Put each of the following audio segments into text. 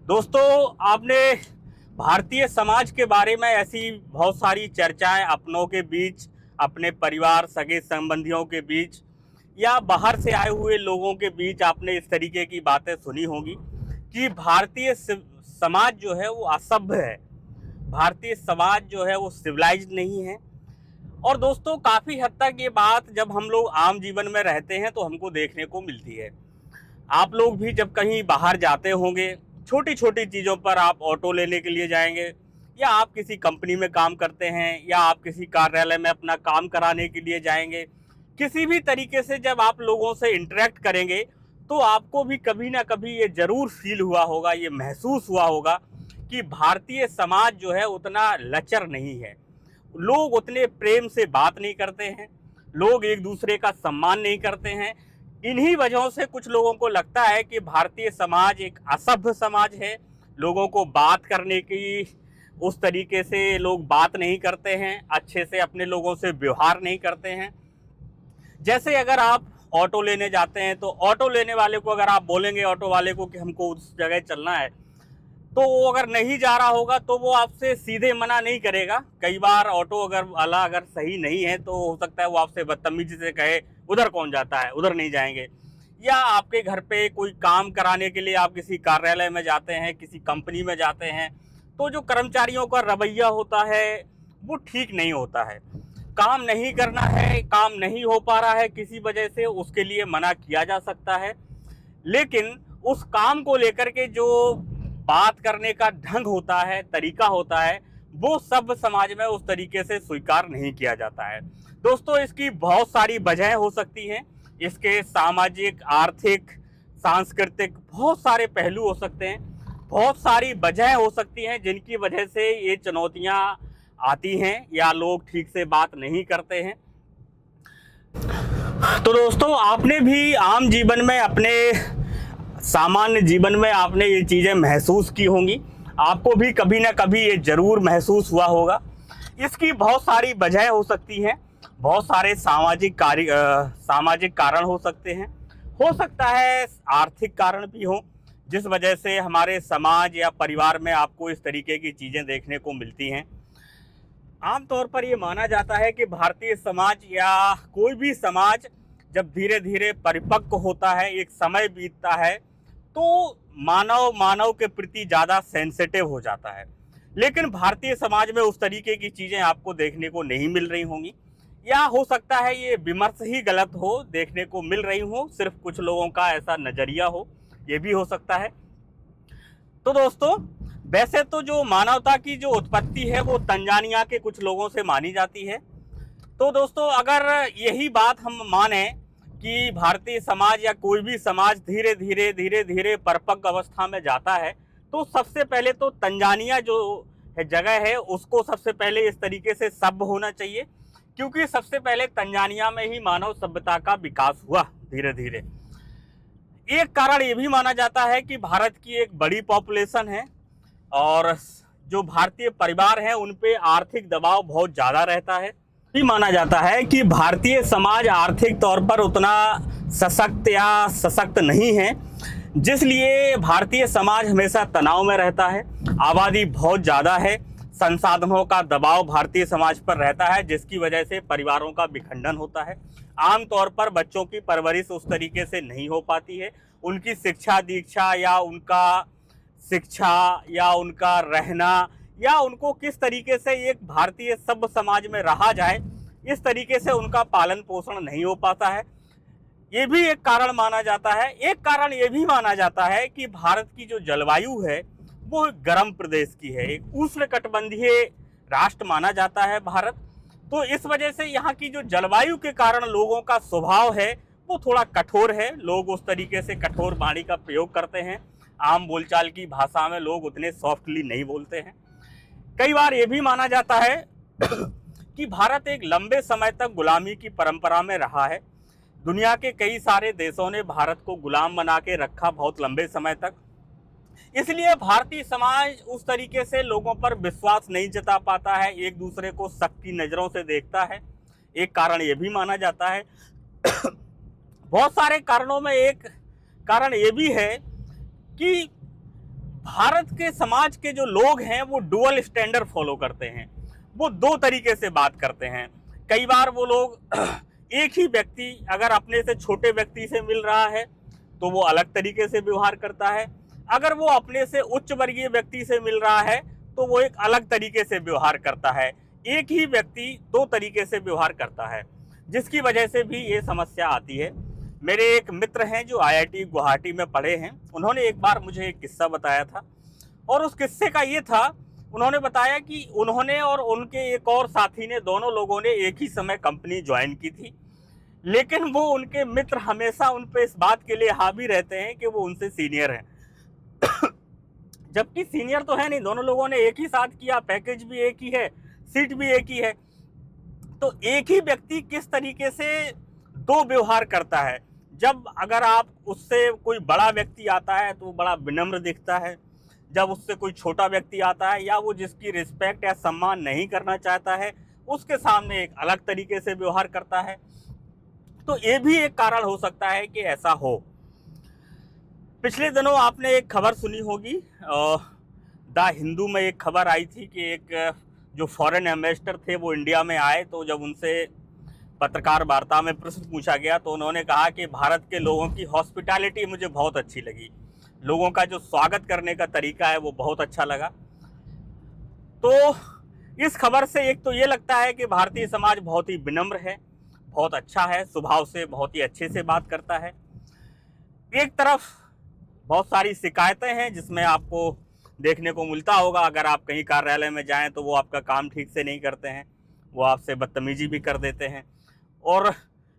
दोस्तों, आपने भारतीय समाज के बारे में ऐसी बहुत सारी चर्चाएं अपनों के बीच, अपने परिवार, सगे संबंधियों के बीच या बाहर से आए हुए लोगों के बीच आपने इस तरीके की बातें सुनी होंगी कि भारतीय समाज जो है वो असभ्य है, भारतीय समाज जो है वो सिविलाइज्ड नहीं है। और दोस्तों, काफ़ी हद तक ये बात जब हम लोग आम जीवन में रहते हैं तो हमको देखने को मिलती है। आप लोग भी जब कहीं बाहर जाते होंगे, छोटी छोटी चीज़ों पर आप ऑटो लेने के लिए जाएंगे, या आप किसी कंपनी में काम करते हैं, या आप किसी कार्यालय में अपना काम कराने के लिए जाएंगे, किसी भी तरीके से जब आप लोगों से इंटरेक्ट करेंगे तो आपको भी कभी ना कभी ये ज़रूर फील हुआ होगा, ये महसूस हुआ होगा कि भारतीय समाज जो है उतना लचर नहीं है। लोग उतने प्रेम से बात नहीं करते हैं, लोग एक दूसरे का सम्मान नहीं करते हैं। इन्हीं वजहों से कुछ लोगों को लगता है कि भारतीय समाज एक असभ्य समाज है। लोगों को बात करने की उस तरीके से लोग बात नहीं करते हैं, अच्छे से अपने लोगों से व्यवहार नहीं करते हैं। जैसे अगर आप ऑटो लेने जाते हैं तो ऑटो लेने वाले को अगर आप बोलेंगे ऑटो वाले को कि हमको उस जगह चलना है, तो वो अगर नहीं जा रहा होगा तो वो आपसे सीधे मना नहीं करेगा। कई बार ऑटो वाला अगर सही नहीं है तो हो सकता है वो आपसे बदतमीजी से कहे उधर कौन जाता है, उधर नहीं जाएंगे। या आपके घर पे कोई काम कराने के लिए आप किसी कार्यालय में जाते हैं, किसी कंपनी में जाते हैं, तो जो कर्मचारियों का रवैया होता है वो ठीक नहीं होता है। काम नहीं करना है, काम नहीं हो पा रहा है किसी वजह से, उसके लिए मना किया जा सकता है, लेकिन उस काम को लेकर के जो बात करने का ढंग होता है, तरीका होता है, वो सब समाज में उस तरीके से स्वीकार नहीं किया जाता है। दोस्तों, इसकी बहुत सारी वजहें हो सकती हैं। इसके सामाजिक, आर्थिक, सांस्कृतिक बहुत सारे पहलू हो सकते हैं, बहुत सारी वजहें हो सकती हैं जिनकी वजह से ये चुनौतियां आती हैं या लोग ठीक से बात नहीं करते हैं। तो दोस्तों, आपने भी आम जीवन में, अपने सामान्य जीवन में आपने ये चीज़ें महसूस की होंगी। आपको भी कभी ना कभी ये ज़रूर महसूस हुआ होगा। इसकी बहुत सारी वजह हो सकती हैं, बहुत सारे सामाजिक कारण हो सकते हैं, हो सकता है आर्थिक कारण भी हो, जिस वजह से हमारे समाज या परिवार में आपको इस तरीके की चीज़ें देखने को मिलती हैं। आमतौर पर ये माना जाता है कि भारतीय समाज या कोई भी समाज जब धीरे धीरे परिपक्व होता है, एक समय बीतता है, तो मानव के प्रति ज़्यादा सेंसिटिव हो जाता है। लेकिन भारतीय समाज में उस तरीके की चीज़ें आपको देखने को नहीं मिल रही होंगी, या हो सकता है ये विमर्श ही गलत हो, देखने को मिल रही हो, सिर्फ कुछ लोगों का ऐसा नज़रिया हो, ये भी हो सकता है। तो दोस्तों, वैसे तो जो मानवता की जो उत्पत्ति है वो तंजानिया के कुछ लोगों से मानी जाती है। तो दोस्तों, अगर यही बात हम माने कि भारतीय समाज या कोई भी समाज धीरे धीरे परिपक्व अवस्था में जाता है, तो सबसे पहले तो तंजानिया जो जगह है उसको सबसे पहले इस तरीके से सभ्य होना चाहिए, क्योंकि सबसे पहले तंजानिया में ही मानव सभ्यता का विकास हुआ धीरे धीरे। एक कारण ये भी माना जाता है कि भारत की एक बड़ी पॉपुलेशन है और जो भारतीय परिवार हैं उन पे आर्थिक दबाव बहुत ज़्यादा रहता है। भी माना जाता है कि भारतीय समाज आर्थिक तौर पर उतना सशक्त नहीं है, जिसलिए भारतीय समाज हमेशा तनाव में रहता है। आबादी बहुत ज़्यादा है, संसाधनों का दबाव भारतीय समाज पर रहता है, जिसकी वजह से परिवारों का विखंडन होता है। आमतौर पर बच्चों की परवरिश उस तरीके से नहीं हो पाती है, उनकी शिक्षा दीक्षा या उनका रहना या उनको किस तरीके से एक भारतीय सभ्य समाज में रहा जाए, इस तरीके से उनका पालन पोषण नहीं हो पाता है। ये भी एक कारण माना जाता है। एक कारण ये भी माना जाता है कि भारत की जो जलवायु है वो गर्म प्रदेश की है, एक उष्णकटिबंधीय राष्ट्र माना जाता है भारत। तो इस वजह से यहाँ की जो जलवायु के कारण लोगों का स्वभाव है वो थोड़ा कठोर है। लोग उस तरीके से कठोर वाणी का प्रयोग करते हैं, आम बोलचाल की भाषा में लोग उतने सॉफ्टली नहीं बोलते हैं। कई बार ये भी माना जाता है कि भारत एक लंबे समय तक गुलामी की परंपरा में रहा है। दुनिया के कई सारे देशों ने भारत को गुलाम बना के रखा बहुत लंबे समय तक, इसलिए भारतीय समाज उस तरीके से लोगों पर विश्वास नहीं जता पाता है, एक दूसरे को शक की नज़रों से देखता है। एक कारण ये भी माना जाता है। बहुत सारे कारणों में एक कारण ये भी है कि भारत के समाज के जो लोग हैं वो डुअल स्टैंडर्ड फॉलो करते हैं, वो दो तरीके से बात करते हैं। कई बार वो लोग एक ही व्यक्ति अगर अपने से छोटे व्यक्ति से मिल रहा है तो वो अलग तरीके से व्यवहार करता है, अगर वो अपने से उच्च वर्गीय व्यक्ति से मिल रहा है तो वो एक अलग तरीके से व्यवहार करता है। एक ही व्यक्ति दो तरीके से व्यवहार करता है, जिसकी वजह से भी ये समस्या आती है। मेरे एक मित्र हैं जो IIT गुवाहाटी में पढ़े हैं, उन्होंने एक बार मुझे एक किस्सा बताया था, और उस किस्से का ये था, उन्होंने बताया कि उन्होंने और उनके एक और साथी ने, दोनों लोगों ने एक ही समय कंपनी ज्वाइन की थी, लेकिन वो उनके मित्र हमेशा उन पे इस बात के लिए हावी रहते हैं कि वो उनसे सीनियर हैं। जबकि सीनियर तो है नहीं, दोनों लोगों ने एक ही साथ किया, पैकेज भी एक ही है, सीट भी एक ही है। तो एक ही व्यक्ति किस तरीके से दो व्यवहार करता है। जब अगर आप उससे कोई बड़ा व्यक्ति आता है तो वो बड़ा विनम्र दिखता है, जब उससे कोई छोटा व्यक्ति आता है या वो जिसकी रिस्पेक्ट या सम्मान नहीं करना चाहता है उसके सामने एक अलग तरीके से व्यवहार करता है। तो ये भी एक कारण हो सकता है कि ऐसा हो। पिछले दिनों आपने एक खबर सुनी होगी, द हिंदू में एक खबर आई थी कि एक जो फॉरेन एम्बेसडर थे वो इंडिया में आए, तो जब उनसे पत्रकार वार्ता में प्रश्न पूछा गया तो उन्होंने कहा कि भारत के लोगों की हॉस्पिटैलिटी मुझे बहुत अच्छी लगी, लोगों का जो स्वागत करने का तरीका है वो बहुत अच्छा लगा। तो इस खबर से एक तो ये लगता है कि भारतीय समाज बहुत ही विनम्र है, बहुत अच्छा है, स्वभाव से बहुत ही अच्छे से बात करता है। एक तरफ बहुत सारी शिकायतें हैं जिसमें आपको देखने को मिलता होगा, अगर आप कहीं कार्यालय में जाएं तो वो आपका काम ठीक से नहीं करते हैं, वो आपसे बदतमीजी भी कर देते हैं। और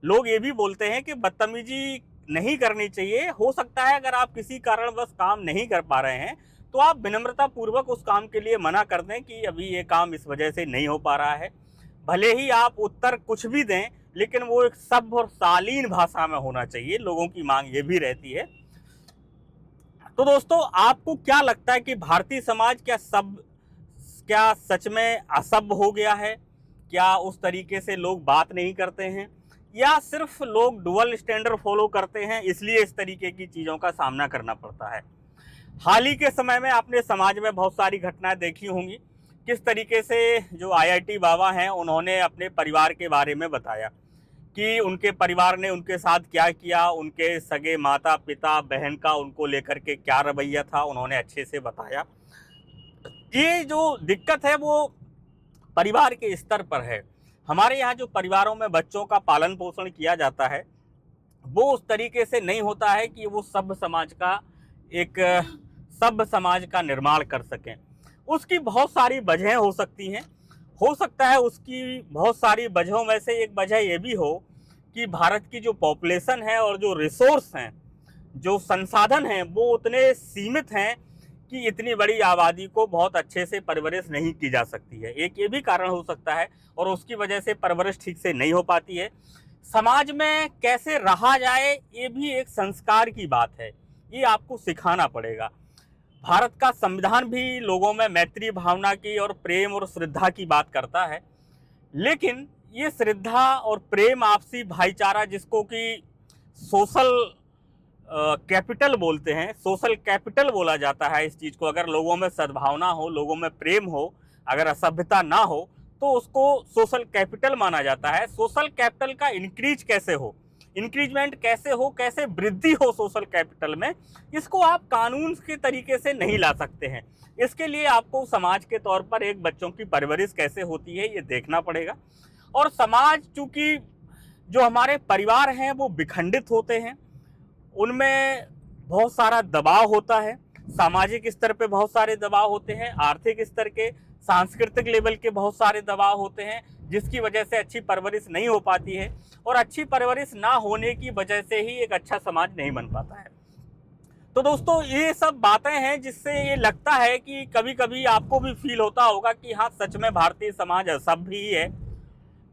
लोग ये भी बोलते हैं कि बदतमीजी नहीं करनी चाहिए, हो सकता है अगर आप किसी कारणवश काम नहीं कर पा रहे हैं तो आप विनम्रता पूर्वक उस काम के लिए मना कर दें कि अभी ये काम इस वजह से नहीं हो पा रहा है। भले ही आप उत्तर कुछ भी दें लेकिन वो एक सभ्य और शालीन भाषा में होना चाहिए, लोगों की मांग ये भी रहती है। तो दोस्तों, आपको क्या लगता है कि भारतीय समाज क्या सच में असभ्य हो गया है? क्या उस तरीके से लोग बात नहीं करते हैं, या सिर्फ लोग डुअल स्टैंडर्ड फॉलो करते हैं इसलिए इस तरीके की चीज़ों का सामना करना पड़ता है? हाल ही के समय में आपने समाज में बहुत सारी घटनाएं देखी होंगी, किस तरीके से जो IIT बाबा हैं उन्होंने अपने परिवार के बारे में बताया कि उनके परिवार ने उनके साथ क्या किया, उनके सगे माता पिता बहन का उनको लेकर के क्या रवैया था, उन्होंने अच्छे से बताया। ये जो दिक्कत है वो परिवार के स्तर पर है। हमारे यहाँ जो परिवारों में बच्चों का पालन पोषण किया जाता है वो उस तरीके से नहीं होता है कि वो सभ्य समाज का निर्माण कर सकें। उसकी बहुत सारी वजहें हो सकती हैं। हो सकता है उसकी बहुत सारी वजहों में से एक वजह ये भी हो कि भारत की जो पॉपुलेशन है और जो रिसोर्स हैं, जो संसाधन हैं, वो उतने सीमित हैं कि इतनी बड़ी आबादी को बहुत अच्छे से परवरिश नहीं की जा सकती है। एक ये भी कारण हो सकता है, और उसकी वजह से परवरिश ठीक से नहीं हो पाती है। समाज में कैसे रहा जाए ये भी एक संस्कार की बात है, ये आपको सिखाना पड़ेगा। भारत का संविधान भी लोगों में मैत्री भावना की और प्रेम और श्रद्धा की बात करता है, लेकिन ये श्रद्धा और प्रेम, आपसी भाईचारा, जिसको कि सोशल कैपिटल बोलते हैं, सोशल कैपिटल बोला जाता है इस चीज़ को। अगर लोगों में सद्भावना हो, लोगों में प्रेम हो, अगर असभ्यता ना हो तो उसको सोशल कैपिटल माना जाता है। सोशल कैपिटल का इंक्रीज कैसे हो, इंक्रीजमेंट कैसे हो, कैसे वृद्धि हो सोशल कैपिटल में, इसको आप कानून के तरीके से नहीं ला सकते हैं। इसके लिए आपको समाज के तौर पर एक बच्चों की परवरिश कैसे होती है ये देखना पड़ेगा। और समाज, चूँकि जो हमारे परिवार हैं वो विखंडित होते हैं, उनमें बहुत सारा दबाव होता है, सामाजिक स्तर पे बहुत सारे दबाव होते हैं, आर्थिक स्तर के, सांस्कृतिक लेवल के बहुत सारे दबाव होते हैं, जिसकी वजह से अच्छी परवरिश नहीं हो पाती है। और अच्छी परवरिश ना होने की वजह से ही एक अच्छा समाज नहीं बन पाता है। तो दोस्तों, ये सब बातें हैं जिससे ये लगता है कि कभी कभी आपको भी फील होता होगा कि हाँ, सच में भारतीय समाज असभ्य ही है,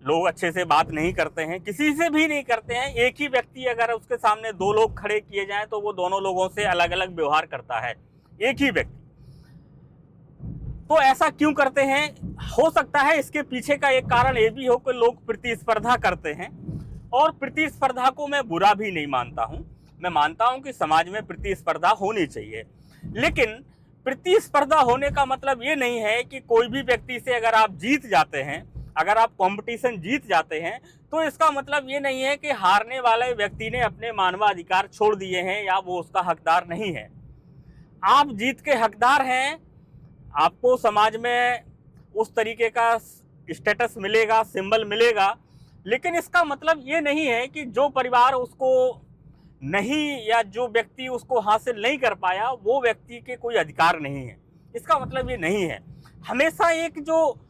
लोग अच्छे से बात नहीं करते हैं, किसी से भी नहीं करते हैं। एक ही व्यक्ति अगर उसके सामने दो लोग खड़े किए जाएं तो वो दोनों लोगों से अलग अलग व्यवहार करता है, एक ही व्यक्ति। तो ऐसा क्यों करते हैं? हो सकता है इसके पीछे का एक कारण ये भी हो कि लोग प्रतिस्पर्धा करते हैं, और प्रतिस्पर्धा को मैं बुरा भी नहीं मानता हूं। मैं मानता हूं कि समाज में प्रतिस्पर्धा होनी चाहिए, लेकिन प्रतिस्पर्धा होने का मतलब ये नहीं है कि कोई भी व्यक्ति से अगर आप जीत जाते हैं, अगर आप कंपटीशन जीत जाते हैं, तो इसका मतलब ये नहीं है कि हारने वाले व्यक्ति ने अपने मानवाधिकार छोड़ दिए हैं या वो उसका हकदार नहीं है। आप जीत के हकदार हैं, आपको समाज में उस तरीके का स्टेटस मिलेगा, सिंबल मिलेगा, लेकिन इसका मतलब ये नहीं है कि जो परिवार उसको नहीं या जो व्यक्ति उसको हासिल नहीं कर पाया वो व्यक्ति के कोई अधिकार नहीं है। इसका मतलब ये नहीं है। हमेशा एक जो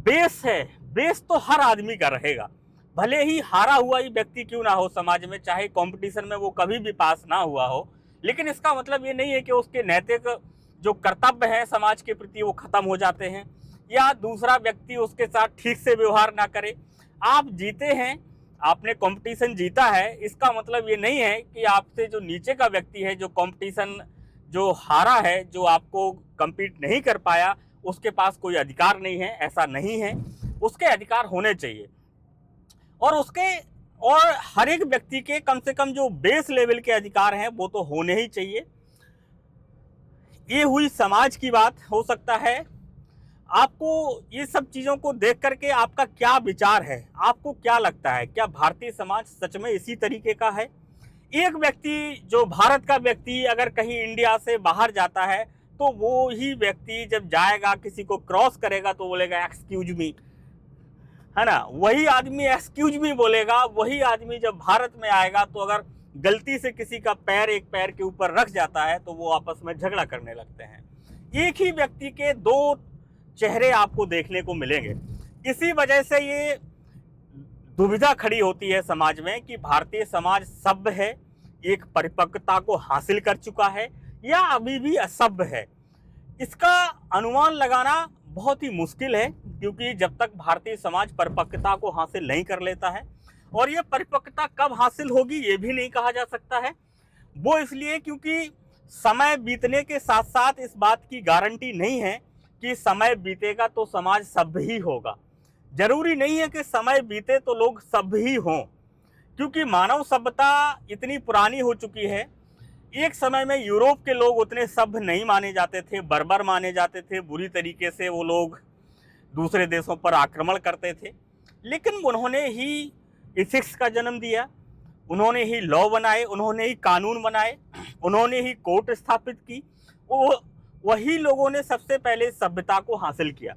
बेस है, बेस तो हर आदमी का रहेगा, भले ही हारा हुआ ही व्यक्ति क्यों ना हो समाज में, चाहे कंपटीशन में वो कभी भी पास ना हुआ हो, लेकिन इसका मतलब ये नहीं है कि उसके नैतिक जो कर्तव्य हैं समाज के प्रति वो खत्म हो जाते हैं या दूसरा व्यक्ति उसके साथ ठीक से व्यवहार ना करे। आप जीते हैं, आपने कंपटीशन जीता है, इसका मतलब ये नहीं है कि आपसे जो नीचे का व्यक्ति है, जो कंपटीशन जो हारा है, जो आपको compete नहीं कर पाया, उसके पास कोई अधिकार नहीं है। ऐसा नहीं है, उसके अधिकार होने चाहिए और हर एक व्यक्ति के कम से कम जो बेस लेवल के अधिकार हैं वो तो होने ही चाहिए। ये हुई समाज की बात। हो सकता है आपको ये सब चीज़ों को देख करके आपका क्या विचार है, आपको क्या लगता है, क्या भारतीय समाज सच में इसी तरीके का है? एक व्यक्ति, जो भारत का व्यक्ति अगर कहीं इंडिया से बाहर जाता है तो वो ही व्यक्ति जब जाएगा, किसी को क्रॉस करेगा तो बोलेगा एक्सक्यूज मी, है ना? वही आदमी एक्सक्यूज मी बोलेगा, वही आदमी जब भारत में आएगा तो अगर गलती से किसी का पैर एक पैर के ऊपर रख जाता है तो वो आपस में झगड़ा करने लगते हैं। एक ही व्यक्ति के दो चेहरे आपको देखने को मिलेंगे। इसी वजह से ये दुविधा खड़ी होती है समाज में कि भारतीय समाज सभ्य है, एक परिपक्वता को हासिल कर चुका है या अभी भी असभ्य है। इसका अनुमान लगाना बहुत ही मुश्किल है, क्योंकि जब तक भारतीय समाज परिपक्वता को हासिल नहीं कर लेता है, और ये परिपक्वता कब हासिल होगी ये भी नहीं कहा जा सकता है। वो इसलिए क्योंकि समय बीतने के साथ साथ इस बात की गारंटी नहीं है कि समय बीतेगा तो समाज सभ्य ही होगा। जरूरी नहीं है कि समय बीते तो लोग सभ्य ही हों, क्योंकि मानव सभ्यता इतनी पुरानी हो चुकी है। एक समय में यूरोप के लोग उतने सभ्य नहीं माने जाते थे, बर्बर माने जाते थे, बुरी तरीके से वो लोग दूसरे देशों पर आक्रमण करते थे, लेकिन उन्होंने ही इथिक्स का जन्म दिया, उन्होंने ही लॉ बनाए, उन्होंने ही कानून बनाए, उन्होंने ही कोर्ट स्थापित की। वही लोगों ने सबसे पहले सभ्यता को हासिल किया।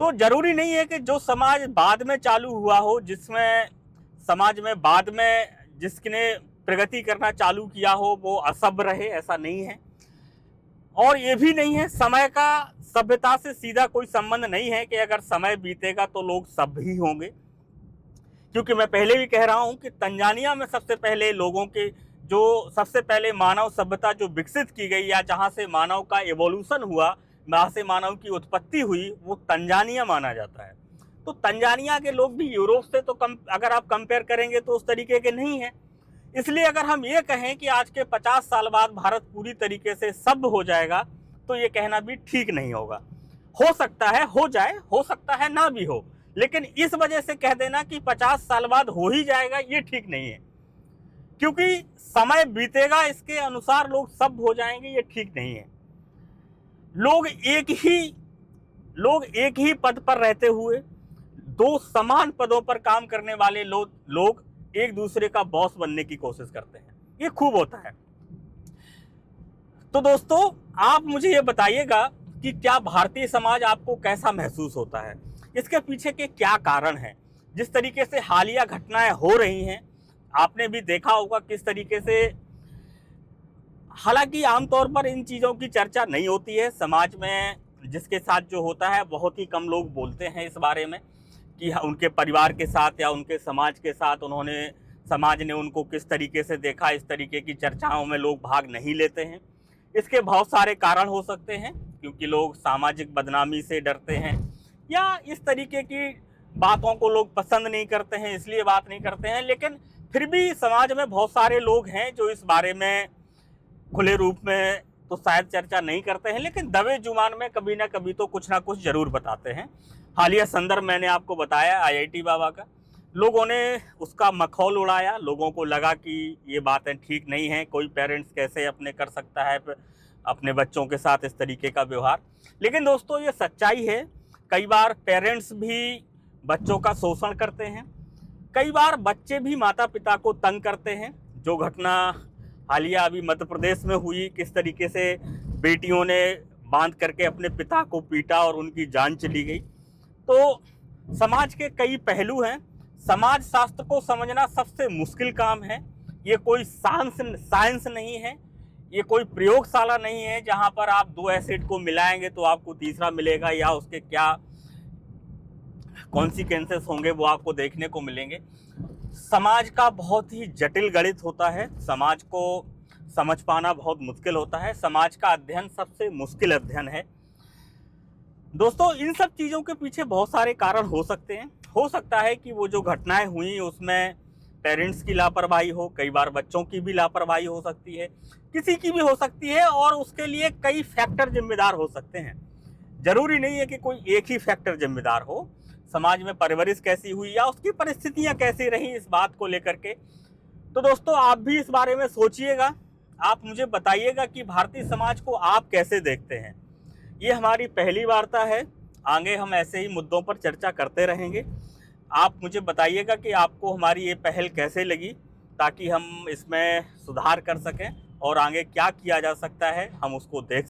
तो जरूरी नहीं है कि जो समाज बाद में चालू हुआ हो, जिसमें समाज में बाद में जिसने प्रगति करना चालू किया हो वो असभ्य रहे, ऐसा नहीं है। और ये भी नहीं है, समय का सभ्यता से सीधा कोई संबंध नहीं है कि अगर समय बीतेगा तो लोग सभ्य ही होंगे। क्योंकि मैं पहले भी कह रहा हूं कि तंजानिया में सबसे पहले लोगों के जो सबसे पहले मानव सभ्यता जो विकसित की गई या जहां से मानव का एवोल्यूशन हुआ, जहां से मानव की उत्पत्ति हुई, वो तंजानिया माना जाता है। तो तंजानिया के लोग भी यूरोप से तो कम, अगर आप कंपेयर करेंगे तो उस तरीके के नहीं है। इसलिए अगर हम ये कहें कि आज के 50 साल बाद भारत पूरी तरीके से सभ्य हो जाएगा तो ये कहना भी ठीक नहीं होगा। हो सकता है हो जाए, हो सकता है ना भी हो, लेकिन इस वजह से कह देना कि 50 साल बाद हो ही जाएगा ये ठीक नहीं है, क्योंकि समय बीतेगा इसके अनुसार लोग सभ्य हो जाएंगे ये ठीक नहीं है। लोग एक ही पद पर रहते हुए दो समान पदों पर काम करने वाले लोग एक दूसरे का बॉस बनने की कोशिश करते हैं, ये खूब होता है। तो दोस्तों, आप मुझे ये बताइएगा कि क्या भारतीय समाज आपको कैसा महसूस होता है, इसके पीछे के क्या कारण हैं। जिस तरीके से हालिया घटनाएं हो रही हैं, आपने भी देखा होगा किस तरीके से, हालांकि आमतौर पर इन चीज़ों की चर्चा नहीं होती है समाज में, जिसके साथ जो होता है बहुत ही कम लोग बोलते हैं इस बारे में कि उनके परिवार के साथ या उनके समाज के साथ समाज ने उनको किस तरीके से देखा। इस तरीके की चर्चाओं में लोग भाग नहीं लेते हैं। इसके बहुत सारे कारण हो सकते हैं, क्योंकि लोग सामाजिक बदनामी से डरते हैं या इस तरीके की बातों को लोग पसंद नहीं करते हैं, इसलिए बात नहीं करते हैं। लेकिन फिर भी समाज में बहुत सारे लोग हैं जो इस बारे में खुले रूप में तो शायद चर्चा नहीं करते हैं, लेकिन दबे जुबान में कभी ना कभी तो कुछ ना कुछ जरूर बताते हैं। हालिया संदर्भ मैंने आपको बताया IIT बाबा का, लोगों ने उसका मखौल उड़ाया, लोगों को लगा कि ये बातें ठीक नहीं हैं, कोई पेरेंट्स कैसे अपने कर सकता है अपने बच्चों के साथ इस तरीके का व्यवहार। लेकिन दोस्तों ये सच्चाई है, कई बार पेरेंट्स भी बच्चों का शोषण करते हैं, कई बार बच्चे भी माता पिता को तंग करते हैं। जो घटना हालिया अभी मध्य प्रदेश में हुई, किस तरीके से बेटियों ने बांध करके अपने पिता को पीटा और उनकी जान चली गई। तो समाज के कई पहलू हैं, समाज शास्त्र को समझना सबसे मुश्किल काम है। ये कोई साइंस नहीं है, ये कोई प्रयोगशाला नहीं है जहां पर आप दो एसिड को मिलाएंगे तो आपको तीसरा मिलेगा या उसके क्या कॉन्सिक्वेंसेस होंगे वो आपको देखने को मिलेंगे। समाज का बहुत ही जटिल गणित होता है, समाज को समझ पाना बहुत मुश्किल होता है, समाज का अध्ययन सबसे मुश्किल अध्ययन है। दोस्तों इन सब चीज़ों के पीछे बहुत सारे कारण हो सकते हैं। हो सकता है कि वो जो घटनाएं हुई उसमें पेरेंट्स की लापरवाही हो, कई बार बच्चों की भी लापरवाही हो सकती है, किसी की भी हो सकती है, और उसके लिए कई फैक्टर जिम्मेदार हो सकते हैं। जरूरी नहीं है कि कोई एक ही फैक्टर जिम्मेदार हो। समाज में परवरिश कैसी हुई या उसकी परिस्थितियां कैसी रही, इस बात को लेकर के तो दोस्तों आप भी इस बारे में सोचिएगा। आप मुझे बताइएगा कि भारतीय समाज को आप कैसे देखते हैं। ये हमारी पहली वार्ता है, आगे हम ऐसे ही मुद्दों पर चर्चा करते रहेंगे। आप मुझे बताइएगा कि आपको हमारी ये पहल कैसे लगी, ताकि हम इसमें सुधार कर सकें और आगे क्या किया जा सकता है हम उसको देख